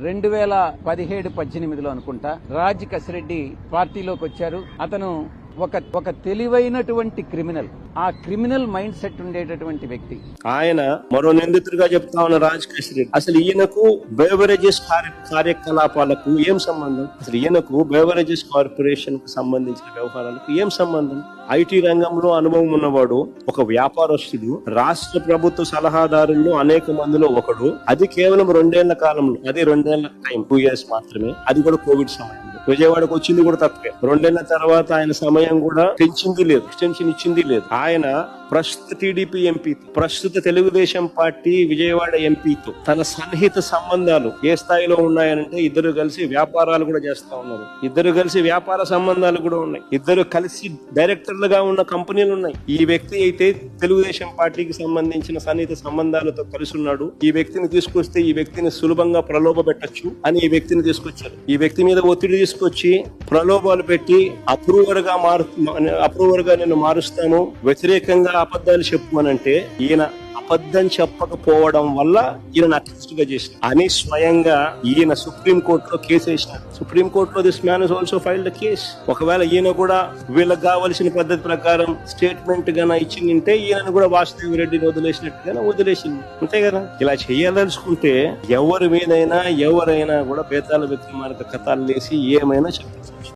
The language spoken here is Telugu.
2017-18లో అనుకుంటా రాజ్ కసిరెడ్డి పార్టీలోకి వచ్చారు. అతను ఒక తెలివైనటువంటి క్రిమినల్, ఆ క్రిమినల్ మైండ్ సెట్ ఉండేటటువంటి వ్యక్తి. ఆయన మరో నిందితుడిగా చెప్తా ఉన్న రాజ్ కసిరెడ్డి అసలు ఈయనకు బెవరేజెస్ కార్యకలాపాలకు ఏం సంబంధం? అసలు ఈయనకు బెవరేజెస్ కార్పొరేషన్ కు సంబంధించిన వ్యవహారాలకు ఏం సంబంధం? ఐటీ రంగంలో అనుభవం ఉన్నవాడు, ఒక వ్యాపారస్తుడు, రాష్ట్ర ప్రభుత్వ సలహాదారుల్లో అనేక మందిలో ఒకడు. అది కేవలం 2 ఏళ్ల కాలంలో, అది 2 ఏళ్ల టైం, 2 years మాత్రమే. అది కూడా కోవిడ్ సమయంలో. విజయవాడకు వచ్చింది కూడా తప్పే. 2 ఏళ్ల తర్వాత ఆయన సమయం కూడా పెంచింది లేదు, ఎక్స్టెన్షన్ ఇచ్చింది లేదు. ఆయన ప్రస్తుత టీడీపీ ఎంపీ, ప్రస్తుత తెలుగుదేశం పార్టీ విజయవాడ ఎంపీతో తన సన్నిహిత సంబంధాలు ఏ స్థాయిలో ఉన్నాయనంటే, ఇద్దరు కలిసి వ్యాపారాలు కూడా చేస్తా ఉన్నారు, ఇద్దరు కలిసి వ్యాపార సంబంధాలు కూడా ఉన్నాయి, ఇద్దరు కలిసి డైరెక్టర్లుగా ఉన్న కంపెనీలు ఉన్నాయి. ఈ వ్యక్తి అయితే తెలుగుదేశం పార్టీకి సంబంధించిన సన్నిహిత సంబంధాలతో కలిసి ఉన్నాడు. ఈ వ్యక్తిని తీసుకొస్తే ఈ వ్యక్తిని సులభంగా ప్రలోభ పెట్టచ్చు అని ఈ వ్యక్తిని తీసుకొచ్చారు. ఈ వ్యక్తి మీద ఒత్తిడి తీసుకొచ్చి ప్రలోభాలు పెట్టి అప్రూవర్ గా నేను మారుస్తాను, వ్యతిరేకంగా అబద్ధాలు చెప్పమనంటే ఈయన అబద్ధం చెప్పకపోవడం వల్ల ఈయన అక్యూజ్డ్ గా చేసిన అని స్వయంగా ఈయన సుప్రీంకోర్టులో కేసు వేసినారు. సుప్రీంకోర్టులో this man is also filed case. ఒకవేళ ఈయన కూడా వీళ్ళకి కావలసిన పద్ధతి ప్రకారం స్టేట్మెంట్ గానా ఇచ్చిందంటే ఈయనను కూడా వాసుదేవ్ రెడ్డిని వదిలేసినట్టుగానే వదిలేసింది, అంతే కదా. ఇలా చేయదలుచుకుంటే ఎవరి మీదైనా ఎవరైనా కూడా బేతాల వ్యక్తి మార్గ కథలు వేసి ఏమైనా చెప్పచ్చు.